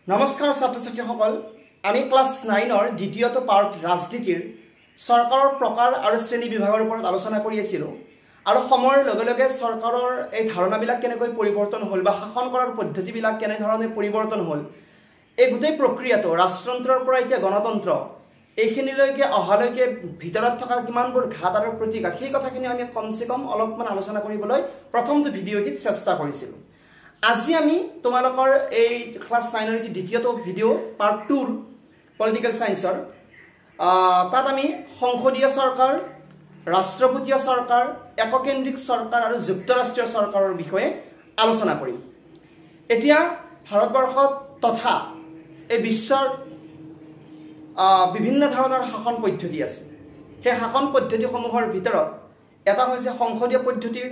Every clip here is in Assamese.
নমস্কাৰ ছাত্ৰ ছাত্ৰীসকল আমি ক্লাছ 9 ৰ দ্বিতীয়টো পাৰ্ট ৰাজনীতিৰ চৰকাৰৰ প্ৰকাৰ আৰু শ্ৰেণী বিভাগৰ ওপৰত আলোচনা কৰি আছিলোঁ আৰু সময়ৰ লগে লগে চৰকাৰৰ এই ধাৰণাবিলাক কেনেকৈ পৰিৱৰ্তন হ'ল বা শাসন কৰাৰ পদ্ধতিবিলাক কেনে ধৰণে পৰিৱৰ্তন হ'ল এই গোটেই প্ৰক্ৰিয়াটো ৰাষ্ট্ৰযন্ত্ৰৰ পৰা এতিয়া গণতন্ত্ৰ এইখিনিলৈকে অহালৈকে ভিতৰত থকা কিমানবোৰ ঘাত আৰু প্ৰতিঘাত সেই কথাখিনি আমি কমসে কম অলপমান আলোচনা কৰিবলৈ প্ৰথমটো ভিডিঅ'টিত চেষ্টা কৰিছিলোঁ। আজি আমি তোমালোকৰ এই ক্লাছ 9 ৰ দ্বিতীয়টো ভিডিঅ' পাৰ্ট 2 পলিটিক্যাল সায়েন্সৰ তাত আমি সংসদীয় চৰকাৰ, ৰাষ্ট্ৰপতীয় চৰকাৰ, এককেন্দ্ৰিক চৰকাৰ আৰু যুক্তৰাষ্ট্ৰীয় চৰকাৰৰ বিষয়ে আলোচনা কৰিম। এতিয়া ভাৰতবৰ্ষত তথা এই বিশ্বৰ বিভিন্ন ধৰণৰ শাসন পদ্ধতি আছে। সেই শাসন পদ্ধতিসমূহৰ ভিতৰত এটা হৈছে সংসদীয় পদ্ধতিৰ,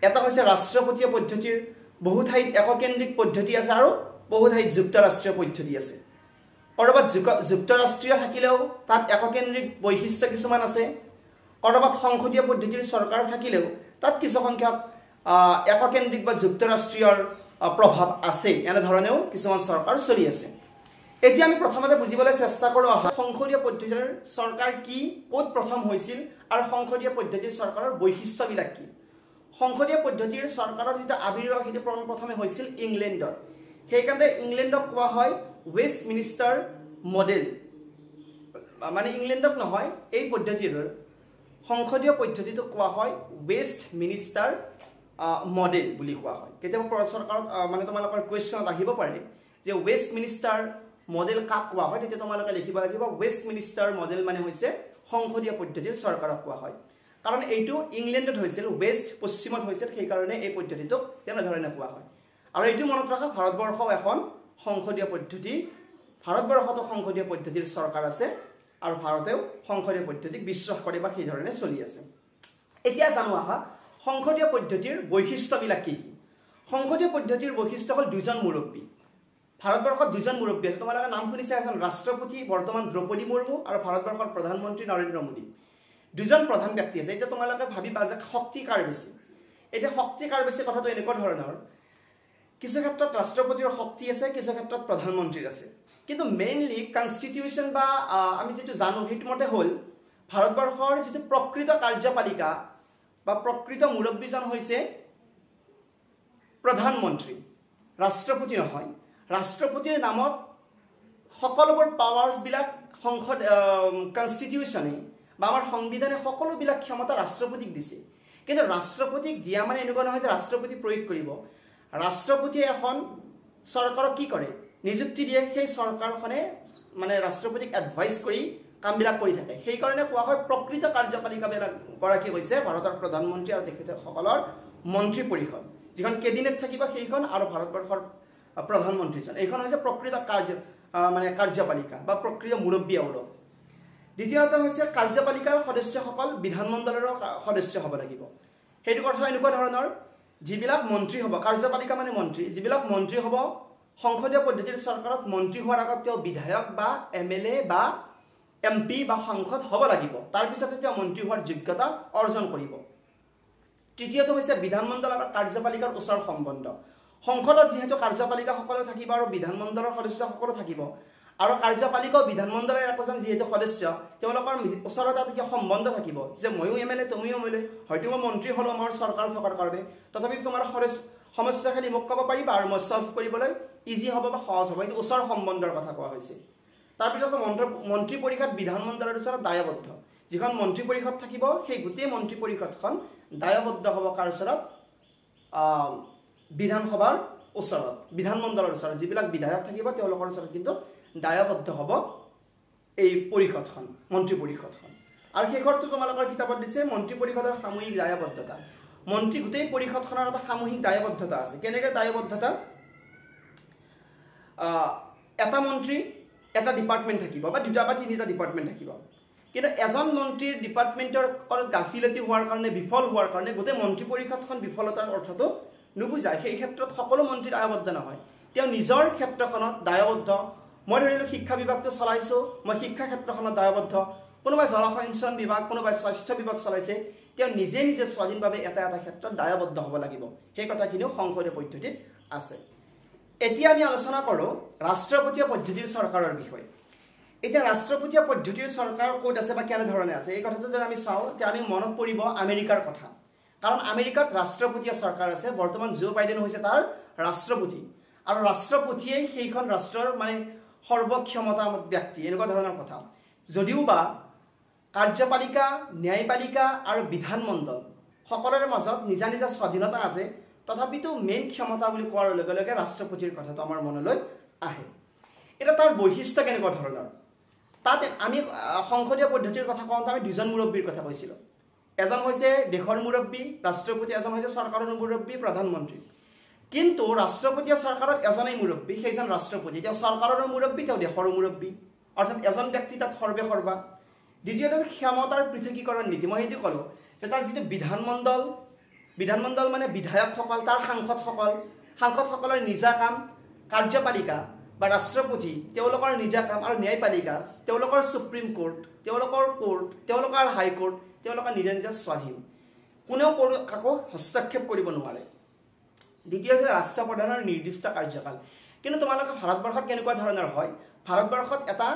এটা হৈছে ৰাষ্ট্ৰপতীয় পদ্ধতিৰ, বহু ঠাইত এককেন্দ্ৰিক পদ্ধতি আছে আৰু বহু ঠাইত যুক্তৰাষ্ট্ৰীয় পদ্ধতি আছে। কৰবাত যুক্তৰাষ্ট্ৰীয় থাকিলেও তাত এককেন্দ্ৰিক বৈশিষ্ট্য কিছুমান আছে, কৰবাত সংসদীয় পদ্ধতিৰ চৰকাৰ থাকিলেও তাত কিছু সংখ্যক এককেন্দ্ৰিক বা যুক্তৰাষ্ট্ৰীয়ৰ প্ৰভাৱ আছে। এনেধৰণেও কিছুমান চৰকাৰ চলি আছে। এতিয়া আমি প্ৰথমতে বুজিবলৈ চেষ্টা কৰোঁ সংসদীয় পদ্ধতিৰ চৰকাৰ কি, ক'ত প্ৰথম হৈছিল আৰু সংসদীয় পদ্ধতিৰ চৰকাৰৰ বৈশিষ্ট্যবিলাক কি। সংসদীয় পদ্ধতিৰ চৰকাৰৰ যেটা আবিৰ্ভাৱ সেইটো প্ৰথমে হৈছিল ইংলেণ্ডত। সেইকাৰণে ইংলেণ্ডক কোৱা হয় ৱেষ্টমিনিষ্টাৰ মডেল, মানে ইংলেণ্ডক নহয়, এই পদ্ধতিৰ সংসদীয় পদ্ধতিটোক কোৱা হয় ৱেষ্টমিনিষ্টাৰ মডেল বুলি কোৱা হয়। কেতিয়াবা চৰকাৰত মানে তোমালোকৰ কুৱেশ্যনত আহিব পাৰে যে ৱেষ্টমিনিষ্টাৰ মডেল কাক কোৱা হয়, তেতিয়া তোমালোকে লিখিব লাগিব ৱেষ্টমিনিষ্টাৰ মডেল মানে হৈছে সংসদীয় পদ্ধতিৰ চৰকাৰক কোৱা হয়। কাৰণ এইটো ইংলেণ্ডত হৈছিল, ৱেষ্ট পশ্চিমত হৈছিল, সেইকাৰণে এই পদ্ধতিটোক তেনেধৰণে কোৱা হয়। আৰু এইটো মনত ৰাখা ভাৰতবৰ্ষও এখন সংসদীয় পদ্ধতি, ভাৰতবৰ্ষতো সংসদীয় পদ্ধতিৰ চৰকাৰ আছে আৰু ভাৰতেও সংসদীয় পদ্ধতিক বিশ্বাস কৰে বা সেই ধৰণে চলি আছে। এতিয়া জানো আহা সংসদীয় পদ্ধতিৰ বৈশিষ্ট্যবিলাক কি কি। সংসদীয় পদ্ধতিৰ বৈশিষ্ট্য হ'ল দুজন মুৰব্বী। ভাৰতবৰ্ষত দুজন মুৰব্বী আছে। তোমালোকে নাম শুনিছে, এজন ৰাষ্ট্ৰপতি বৰ্তমান দ্ৰৌপদী মুৰ্মু আৰু ভাৰতবৰ্ষৰ প্ৰধানমন্ত্ৰী নৰেন্দ্ৰ মোদী। দুজন প্ৰধান ব্যক্তি আছে। এতিয়া তোমালোকে ভাবিবা যে শক্তি কাৰ বেছি। এতিয়া শক্তি কাৰ বেছি কথাটো এনেকুৱা ধৰণৰ, কিছু ক্ষেত্ৰত ৰাষ্ট্ৰপতিৰ শক্তি আছে, কিছু ক্ষেত্ৰত প্ৰধানমন্ত্ৰীৰ আছে। কিন্তু মেইনলি কনষ্টিটিউশ্যন বা আমি যিটো জানো সেইটো মতে হ'ল ভাৰতবৰ্ষৰ যিটো প্ৰকৃত কাৰ্যপালিকা বা প্ৰকৃত মুৰব্বীজন হৈছে প্ৰধানমন্ত্ৰী, ৰাষ্ট্ৰপতি নহয়। ৰাষ্ট্ৰপতিৰ নামত সকলোবোৰ পাৱাৰ্ছবিলাক সংসদ কনষ্টিটিউশ্যনে বা আমাৰ সংবিধানে সকলোবিলাক ক্ষমতা ৰাষ্ট্ৰপতিক দিছে। কিন্তু ৰাষ্ট্ৰপতিক দিয়া মানে এনেকুৱা নহয় যে ৰাষ্ট্ৰপতি প্ৰয়োগ কৰিব। ৰাষ্ট্ৰপতিয়ে এখন চৰকাৰক কি কৰে, নিযুক্তি দিয়ে, সেই চৰকাৰখনে মানে ৰাষ্ট্ৰপতিক এডভাইচ কৰি কামবিলাক কৰি থাকে। সেইকাৰণে কোৱা হয় প্ৰকৃত কাৰ্যপালিকাগৰাকী হৈছে ভাৰতৰ প্ৰধানমন্ত্ৰী আৰু তেখেতসকলৰ মন্ত্ৰী পৰিষদ, যিখন কেবিনেট থাকিব সেইখন, আৰু ভাৰতবৰ্ষৰ প্ৰধানমন্ত্ৰীজন, এইখন হৈছে প্ৰকৃত কাৰ্যপালিকা বা প্ৰকৃত মুৰব্বী এওঁলোক। দ্বিতীয়তে হৈছে কাৰ্যপালিকাৰ সদস্যসকল বিধানমণ্ডলৰো সদস্য হ'ব লাগিব। সেইটো কথা এনেকুৱা ধৰণৰ, যিবিলাক মন্ত্ৰী হ'ব, কাৰ্যপালিকা মানে মন্ত্ৰী, যিবিলাক মন্ত্ৰী হ'ব সংসদীয় পদ্ধতিৰ চৰকাৰত মন্ত্ৰী হোৱাৰ আগত তেওঁ বিধায়ক বা MLA বা MP বা সাংসদ হ'ব লাগিব। তাৰপিছতে তেওঁ মন্ত্ৰী হোৱাৰ যোগ্যতা অৰ্জন কৰিব। তৃতীয়টো হৈছে বিধানমণ্ডল আৰু কাৰ্যপালিকাৰ ওচৰ সম্বন্ধ। সংসদত যিহেতু কাৰ্যপালিকা সকলো থাকিব আৰু বিধানমণ্ডলৰ সদস্য সকলো থাকিব, আৰু কাৰ্যপালিকাও বিধানমণ্ডলৰ একোজন যিহেতু সদস্য, তেওঁলোকৰ ওচৰত এটা সম্বন্ধ থাকিব যে ময়ো MLA, তুমিও MLA, হয়তো মই মন্ত্ৰী হ'লো আমাৰ চৰকাৰ থকাৰ কাৰণে, তথাপি তোমাৰ সমস্যাখিনি মোক ক'ব পাৰিবা আৰু মই ছল্ভ কৰিবলৈ ইজি হ'ব বা সহজ হ'ব। এইটো ওচৰ সম্বন্ধৰ কথা কোৱা হৈছে। তাৰপিছত মন্ত্ৰী পৰিষদ বিধানমণ্ডলৰ ওচৰত দায়বদ্ধ। যিখন মন্ত্ৰী পৰিষদ থাকিব সেই গোটেই মন্ত্ৰী পৰিষদখন দায়বদ্ধ হ'ব কাৰ ওচৰত, বিধানসভাৰ ওচৰত, বিধানমণ্ডলৰ ওচৰত। যিবিলাক বিধায়ক থাকিব তেওঁলোকৰ ওচৰত কিন্তু দায়বদ্ধ হ'ব এই পৰিষদখন, মন্ত্ৰী পৰিষদখন। আৰু শেষৰটো তোমালোকৰ কিতাপত দিছে মন্ত্ৰী পৰিষদৰ সামূহিক দায়বদ্ধতা। মন্ত্ৰী গোটেই পৰিষদখনৰ এটা সামূহিক দায়বদ্ধতা আছে। কেনেকৈ দায়বদ্ধতা, এটা মন্ত্ৰী এটা ডিপাৰ্টমেণ্ট থাকিব বা দুটা বা তিনিটা ডিপাৰ্টমেণ্ট থাকিব, কিন্তু এজন মন্ত্ৰীৰ ডিপাৰ্টমেণ্টৰ গাফিলতি হোৱাৰ কাৰণে, বিফল হোৱাৰ কাৰণে গোটেই মন্ত্ৰী পৰিষদখন বিফলতাৰ অৰ্থটো নুবুজায়। সেই ক্ষেত্ৰত সকলো মন্ত্ৰী দায়বদ্ধ নহয়, তেওঁ নিজৰ ক্ষেত্ৰখনত দায়বদ্ধ। মই ধৰিলোঁ শিক্ষা বিভাগটো চলাইছোঁ, মই শিক্ষা ক্ষেত্ৰখনত দায়বদ্ধ। কোনোবাই জলসিঞ্চন বিভাগ, কোনোবাই স্বাস্থ্য বিভাগ চলাইছে, তেওঁ নিজে নিজে স্বাধীনভাৱে এটা এটা ক্ষেত্ৰত দায়বদ্ধ হ'ব লাগিব। সেই কথাখিনিও সংসদীয় পদ্ধতিত আছে। এতিয়া আমি আলোচনা কৰোঁ ৰাষ্ট্ৰপতীয় পদ্ধতিৰ চৰকাৰৰ বিষয়ে। এতিয়া ৰাষ্ট্ৰপতীয় পদ্ধতিৰ চৰকাৰ ক'ত আছে বা কেনেধৰণে আছে, এই কথাটো যদি আমি চাওঁ তেতিয়া আমি মনত পৰিব আমেৰিকাৰ কথা। কাৰণ আমেৰিকাত ৰাষ্ট্ৰপতীয় চৰকাৰ আছে। বৰ্তমান জো বাইডেন হৈছে তাৰ ৰাষ্ট্ৰপতি, আৰু ৰাষ্ট্ৰপতিয়েই সেইখন ৰাষ্ট্ৰৰ মানে সৰ্বক্ষমতা ব্যক্তি, এনেকুৱা ধৰণৰ কথা। যদিও বা কাৰ্যপালিকা, ন্যায়পালিকা আৰু বিধানমণ্ডল সকলোৰে মাজত নিজা নিজা স্বাধীনতা আছে, তথাপিতো মেইন ক্ষমতা বুলি কোৱাৰ লগে লগে ৰাষ্ট্ৰপতিৰ কথাটো আমাৰ মনলৈ আহে। এতিয়া তাৰ বৈশিষ্ট্য কেনেকুৱা ধৰণৰ, তাত আমি সংসদীয় পদ্ধতিৰ কথা কওঁতে আমি দুজন মুৰব্বীৰ কথা কৈছিলোঁ। এজন হৈছে দেশৰ মুৰব্বী ৰাষ্ট্ৰপতি, এজন হৈছে চৰকাৰৰ মুৰব্বী প্ৰধানমন্ত্ৰী। কিন্তু ৰাষ্ট্ৰপতীয় চৰকাৰত এজনেই মুৰব্বী, সেইজন ৰাষ্ট্ৰপতি। তেওঁ চৰকাৰৰ মুৰব্বী, তেওঁ দেশৰ মুৰব্বী, অৰ্থাৎ এজন ব্যক্তি তাত সৰ্বে সৰ্বা। দ্বিতীয়তে ক্ষমতাৰ পৃথকীকৰণ নীতি। মই সেইটো ক'লোঁ যে তাৰ যিটো বিধানমণ্ডল মানে বিধায়কসকল, তাৰ সাংসদসকলৰ নিজা কাম, কাৰ্যপালিকা বা ৰাষ্ট্ৰপতি তেওঁলোকৰ নিজা কাম, আৰু ন্যায়পালিকা তেওঁলোকৰ সুপ্ৰিম কোৰ্ট, তেওঁলোকৰ হাইকোৰ্ট, তেওঁলোকৰ নিজা নিজা স্বাধীন, কোনেও কাকো হস্তক্ষেপ কৰিব নোৱাৰে। দ্বিতীয় হৈছে ৰাষ্ট্ৰপ্ৰধানৰ নিৰ্দিষ্ট কাৰ্যকাল। কিন্তু তোমালোকে ভাৰতবৰ্ষত কেনেকুৱা ধৰণৰ হয়, ভাৰতবৰ্ষত এটা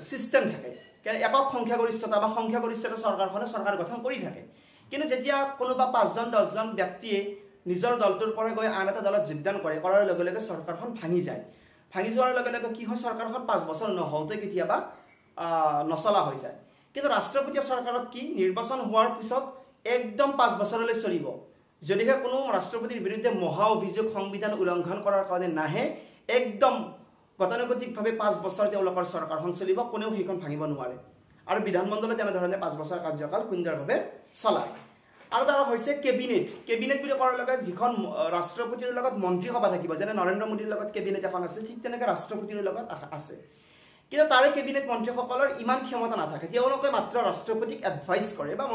ছিষ্টেম থাকে, একক সংখ্যাগৰিষ্ঠতা বা সংখ্যাগৰিষ্ঠতা চৰকাৰখনে চৰকাৰ গঠন কৰি থাকে। কিন্তু যেতিয়া কোনোবা 5-10জন ব্যক্তিয়ে নিজৰ দলটোৰ পৰা গৈ আন এটা দলত যোগদান কৰাৰ লগে লগে চৰকাৰখন ভাঙি যায়। ভাঙি যোৱাৰ লগে লগে কি হয়, চৰকাৰখন 5 বছৰ নহওঁতে কেতিয়াবা নচলা হৈ যায়। কিন্তু ৰাষ্ট্ৰপতীয় চৰকাৰত কি, নিৰ্বাচন হোৱাৰ পিছত একদম 5 বছৰলৈ চলিব। যদিহে কোনো ৰাষ্ট্ৰপতিৰ বিৰুদ্ধে মহা অভিযোগ সংবিধান উলংঘন কৰাৰ কাৰণে নাহে, একদম গতানুগতিকভাৱে 5 বছৰ তেওঁলোকৰ চৰকাৰখন চলিব, কোনেও সেইখন ভাঙিব নোৱাৰে। আৰু বিধানমণ্ডলে তেনেধৰণে 5 বছৰ কাৰ্যকাল সুন্দৰভাৱে চলায়। আৰু তাৰ হৈছে কেবিনেট বুলি কোৱাৰ লগে যিখন ৰাষ্ট্ৰপতিৰ লগত মন্ত্ৰীসভা থাকিব, যেনে নৰেন্দ্ৰ মোদীৰ লগত কেবিনেট এখন আছে, ঠিক তেনেকৈ ৰাষ্ট্ৰপতিৰ লগত আছে। কিন্তু তাৰে কেবিনেট মন্ত্ৰীসকলৰ ইমান ক্ষমতা নাথাকে। তেওঁলোকে মাত্ৰ ৰাষ্ট্ৰপতিক এডভাইচ কৰে বা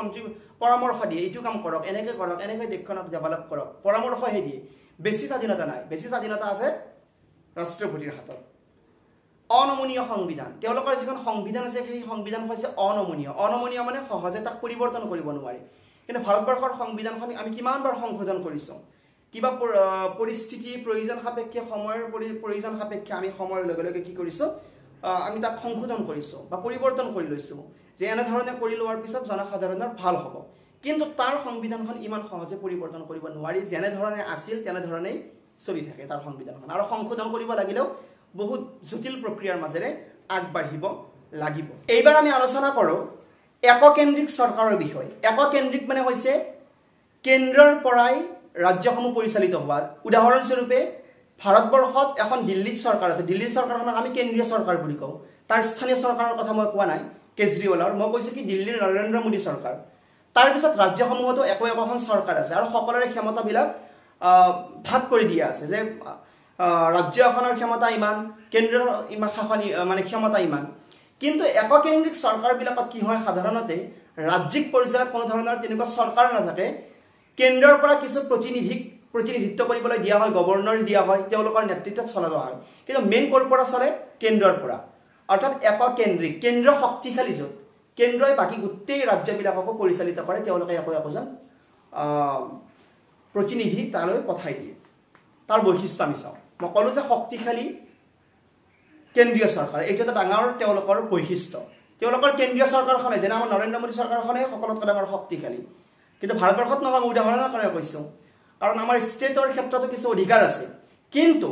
পৰামৰ্শ দিয়ে, এইটো কাম কৰক, এনেকৈ দেশখনক ডেভেলপ কৰক, পৰামৰ্শহে দিয়ে। বেছি স্বাধীনতা নাই। বেছি স্বাধীনতা আছে ৰাষ্ট্ৰপতিৰ হাতত। অনমনীয় সংবিধান, তেওঁলোকৰ যিখন সংবিধান আছে সেই সংবিধান হৈছে অনমনীয় মানে সহজে তাক পৰিৱৰ্তন কৰিব নোৱাৰি। কিন্তু ভাৰতবৰ্ষৰ সংবিধানখন আমি কিমানবাৰ সংশোধন কৰিছোঁ, কিবা পৰিস্থিতি প্ৰয়োজন সাপেক্ষে, সময়ৰ প্ৰয়োজন সাপেক্ষে আমি সময়ৰ লগে লগে কি কৰিছোঁ, আমি তাক সংশোধন কৰিছোঁ বা পৰিৱৰ্তন কৰি লৈছোঁ, যে এনেধৰণে কৰি লোৱাৰ পিছত জনসাধাৰণৰ ভাল হ'ব। কিন্তু তাৰ সংবিধানখন ইমান সহজে পৰিৱৰ্তন কৰিব নোৱাৰি। যেনেধৰণে আছিল তেনেধৰণেই চলি থাকে তাৰ সংবিধানখন। আৰু সংশোধন কৰিব লাগিলেও বহুত জটিল প্ৰক্ৰিয়াৰ মাজেৰে আগবাঢ়িব লাগিব। এইবাৰ আমি আলোচনা কৰোঁ এককেন্দ্ৰিক চৰকাৰৰ বিষয়ে। এককেন্দ্ৰিক মানে হৈছে কেন্দ্ৰৰ পৰাই ৰাজ্যসমূহ পৰিচালিত হোৱা। উদাহৰণস্বৰূপে ভাৰতবৰ্ষত এখন দিল্লীত চৰকাৰ আছে। দিল্লীৰ চৰকাৰখনক আমি কেন্দ্ৰীয় চৰকাৰ বুলি কওঁ। তাৰ স্থানীয় চৰকাৰৰ কথা মই কোৱা নাই, কেজৰিৱালৰ, মই কৈছোঁ কি দিল্লীৰ নৰেন্দ্ৰ মোদী চৰকাৰ। তাৰপিছত ৰাজ্যসমূহতো একোখন চৰকাৰ আছে, আৰু সকলোৰে ক্ষমতাবিলাক ভাগ কৰি দিয়া আছে, যে ৰাজ্য এখনৰ ক্ষমতা ইমান, কেন্দ্ৰৰ শাসন মানে ক্ষমতা ইমান। কিন্তু এককেন্দ্ৰিক চৰকাৰবিলাকত কি হয়, সাধাৰণতে ৰাজ্যিক পৰ্যায়ত কোনো ধৰণৰ তেনেকুৱা চৰকাৰ নাথাকে। কেন্দ্ৰৰ পৰা কিছু প্ৰতিনিধিত্ব কৰিবলৈ দিয়া হয়, গভৰ্ণৰ দিয়া হয়, তেওঁলোকৰ নেতৃত্বত চলোৱা হয়। কিন্তু মেইন ক'ৰ পৰা চলে, কেন্দ্ৰৰ পৰা। অৰ্থাৎ এককেন্দ্ৰিক, কেন্দ্ৰ শক্তিশালী য'ত, কেন্দ্ৰই বাকী গোটেই ৰাজ্যবিলাককো পৰিচালিত কৰে, তেওঁলোকে একোজন প্ৰতিনিধি তালৈ পঠাই দিয়ে। তাৰ বৈশিষ্ট্য আমি চাওঁ। মই ক'লোঁ যে শক্তিশালী কেন্দ্ৰীয় চৰকাৰ, এইটো এটা ডাঙৰ তেওঁলোকৰ বৈশিষ্ট্য। তেওঁলোকৰ কেন্দ্ৰীয় চৰকাৰখনে, যেনে আমাৰ নৰেন্দ্ৰ মোদী চৰকাৰখনে সকলোতকৈ ডাঙৰ শক্তিশালী। কিন্তু ভাৰতবৰ্ষত নহয়, মই উদাহৰণৰ কাৰণে কৈছোঁ, কাৰণ আমাৰ ষ্টেটৰ ক্ষেত্ৰতো কিছু অধিকাৰ আছে। কিন্তু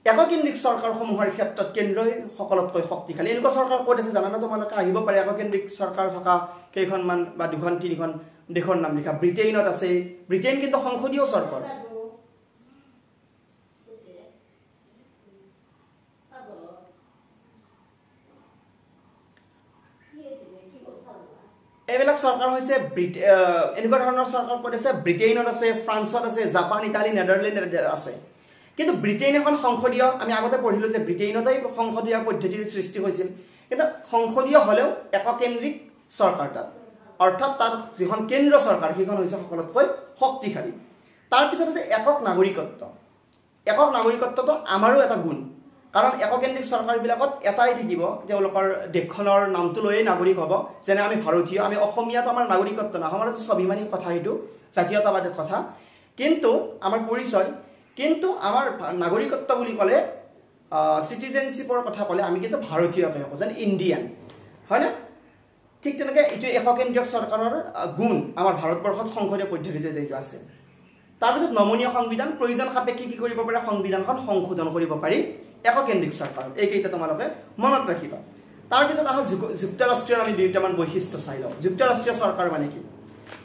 এককেন্দ্ৰিক চৰকাৰসমূহৰ ক্ষেত্ৰত কেন্দ্ৰই সকলোতকৈ শক্তিশালী। এনেকুৱা চৰকাৰ ক'ত আছে জানানে তোমালোকে? আহিব পাৰে এককেন্দ্ৰিক চৰকাৰ থকা কেইখনমান বা 2-3খন দেশৰ নাম লিখা। ব্ৰিটেইনত আছে। ব্ৰিটেইন কিন্তু সংসদীয় চৰকাৰ। এইবিলাক চৰকাৰ হৈছে এনেকুৱা ধৰণৰ চৰকাৰ ক'ত আছে? ব্ৰিটেইনত আছে, ফ্ৰান্সত আছে, জাপান, ইটালী, নেদাৰলেণ্ড আছে। কিন্তু ব্ৰিটেইন এখন সংসদীয়, আমি আগতে পঢ়িলোঁ যে ব্ৰিটেইনতেই সংসদীয় পদ্ধতিৰ সৃষ্টি হৈছিল। কিন্তু সংসদীয় হ'লেও এককেন্দ্ৰিক চৰকাৰ তাত, অৰ্থাৎ তাত যিখন কেন্দ্ৰ চৰকাৰ সেইখন হৈছে সকলোতকৈ শক্তিশালী। তাৰপিছত হৈছে একক নাগৰিকত্ব। একক নাগৰিকত্বটো আমাৰো এটা গুণ, কাৰণ এককেন্দ্ৰিক চৰকাৰবিলাকত এটাই থাকিব, তেওঁলোকৰ দেশখনৰ নামটো লৈয়ে নাগৰিক হ'ব। যেনে আমি ভাৰতীয়, আমি অসমীয়াত আমাৰ নাগৰিকত্ব নহয়, আমাৰ স্বাভিমানী কথা, সেইটো জাতীয়তাবাদী কথা। কিন্তু আমাৰ পৰিচয়, কিন্তু আমাৰ নাগৰিকত্ব বুলি ক'লে সিটিজেনশিপৰ কথা ক'লে আমি কিন্তু ভাৰতীয়কে কওঁ যেন ইণ্ডিয়ান হয় না ঠিক তেনেকৈ এইটো এককেন্দ্ৰীয় চৰকাৰৰ গুণ আমাৰ ভাৰতবৰ্ষত সংসদীয় পদ্ধতিতে এইটো আছে তাৰপিছত নমনীয় সংবিধান প্ৰয়োজন সাপেক্ষে কি কৰিব পাৰে সংবিধানখন সংশোধন কৰিব পাৰি এককেন্দ্ৰিক চৰকাৰত এইকেইটা তোমালোকে মনত ৰাখিবা তাৰপিছত আহা যুক্তৰাষ্ট্ৰীয়ৰ আমি দুইটামান বৈশিষ্ট্য চাই লওঁ যুক্তৰাষ্ট্ৰীয় চৰকাৰ মানে কি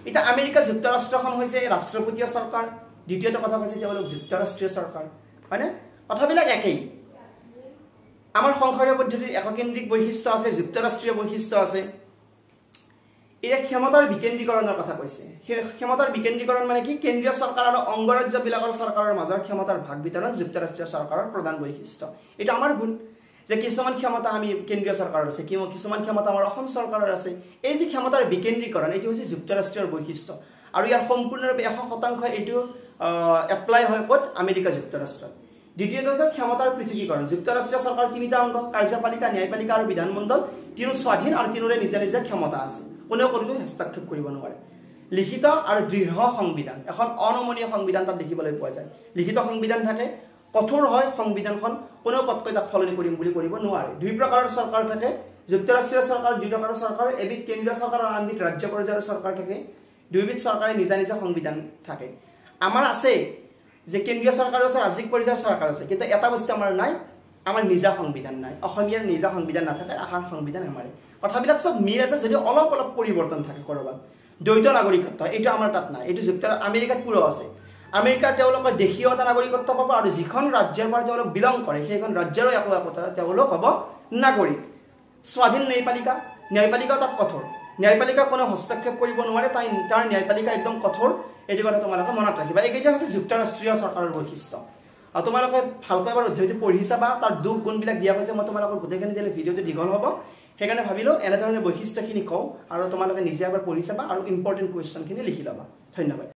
এটা আমেৰিকা যুক্তৰাষ্ট্ৰখন হৈছে ৰাষ্ট্ৰপতীয় চৰকাৰ দ্বিতীয়টো কথা কৈছে তেওঁলোক যুক্তৰাষ্ট্ৰীয় চৰকাৰ হয়নে কথাবিলাক একেই আমাৰ সংসদীয় পদ্ধতিৰ এককেন্দ্ৰিক বৈশিষ্ট্য আছে যুক্তৰাষ্ট্ৰীয় বৈশিষ্ট্য আছে এই ক্ষমতাৰ বিকেন্দ্ৰীকৰণৰ কথা কৈছে ক্ষমতাৰ বিকেন্দ্ৰীকৰণ মানে কি কেন্দ্ৰীয় চৰকাৰ আৰু অংগৰাজ্যবিলাকৰ চৰকাৰৰ মাজৰ ক্ষমতাৰ ভাগ বিতৰণ যুক্তৰাষ্ট্ৰীয় চৰকাৰৰ প্ৰধান বৈশিষ্ট্য এটা আমাৰ গুণ যে কিছুমান ক্ষমতা আমি কেন্দ্ৰীয় চৰকাৰৰ আছে কিছুমান ক্ষমতা আমাৰ অসম চৰকাৰৰ আছে এই যে ক্ষমতাৰ বিকেন্দ্ৰীকৰণ এইটো হৈছে যুক্তৰাষ্ট্ৰীয়ৰ বৈশিষ্ট্য আৰু ইয়াৰ সম্পূৰ্ণৰূপে 100% এইটো এপ্লাই হয় ক'ত আমেৰিকা যুক্তৰাষ্ট্ৰত দ্বিতীয়টো হৈছে ক্ষমতাৰ পৃথকীকৰণ যুক্তৰাষ্ট্ৰীয় চৰকাৰ তিনিটা অংগ কাৰ্যপালিকা ন্যায়পালিকা আৰু বিধানমণ্ডল তিনিও স্বাধীন আৰু তিনিৰে নিজা নিজা ক্ষমতা আছে কোনেও কোনো হস্তক্ষেপ কৰিব নোৱাৰে লিখিত আৰু দৃঢ় সংবিধান এখন অনমনীয় সংবিধান তাত দেখিবলৈ পোৱা যায় লিখিত সংবিধান থাকে কঠোৰ হয় সংবিধানখন কোনেও পটকৈ তাক সলনি কৰিম বুলি কৰিব নোৱাৰে দুই প্ৰকাৰৰ চৰকাৰ থাকে যুক্তৰাষ্ট্ৰীয় চৰকাৰ দুই প্ৰকাৰৰ চৰকাৰ এবিধ কেন্দ্ৰীয় চৰকাৰ আৰু আনবিধ ৰাজ্য পৰ্যায়ৰ চৰকাৰ থাকে দুইবিধ চৰকাৰে নিজা নিজা সংবিধান থাকে আমাৰ আছে যে কেন্দ্ৰীয় চৰকাৰ আছে ৰাজ্যিক পৰ্যায়ৰ চৰকাৰ আছে কিন্তু এটা বস্তু আমাৰ নাই আমাৰ নিজা সংবিধান নাই অসমীয়াৰ নিজা সংবিধান নাথাকে আসাম সংবিধান আমাৰ কথাবিলাক সব মিল আছে যদি অলপ অলপ পৰিৱৰ্তন থাকে কৰবাত দ্বৈত নাগৰিকত্ব এইটো আমাৰ তাত নাই এইটো আমেৰিকাত পুৰো আছে আমেৰিকাৰ তেওঁলোকৰ দেশীয়তা নাগৰিকত্ব পাব আৰু যিখন ৰাজ্যৰ পৰা তেওঁলোক বিলং কৰে সেইখন ৰাজ্যৰো একোটা তেওঁলোক হ'ব নাগৰিক স্বাধীন ন্যায়পালিকা তাত কঠোৰ ন্যায়পালিকা কোনো হস্তক্ষেপ কৰিব নোৱাৰে তাৰ ন্যায়পালিকা একদম কঠোৰ এইটো কথা তোমালোকে মনত ৰাখিবা এইকেইটা হৈছে যুক্তৰাষ্ট্ৰীয় চৰকাৰৰ বৈশিষ্ট্য আৰু তোমালোকে ভালকৈ এবাৰ অধ্যয়নটো পঢ়ি চাবা তাৰ দুখ গুণবিলাক দিয়া হৈছে মই তোমালোকৰ গোটেইখিনি দিলে ভিডিঅ'টো দীঘল হ'ব সেইকাৰণে ভাবিলোঁ এনেধৰণে বৈশিষ্ট্যখিনি কওঁ আৰু তোমালোকে নিজে এবাৰ পঢ়ি চাবা আৰু ইম্পৰ্টেণ্ট কুৱেশ্যনখিনি লিখি ল'বা ধন্যবাদ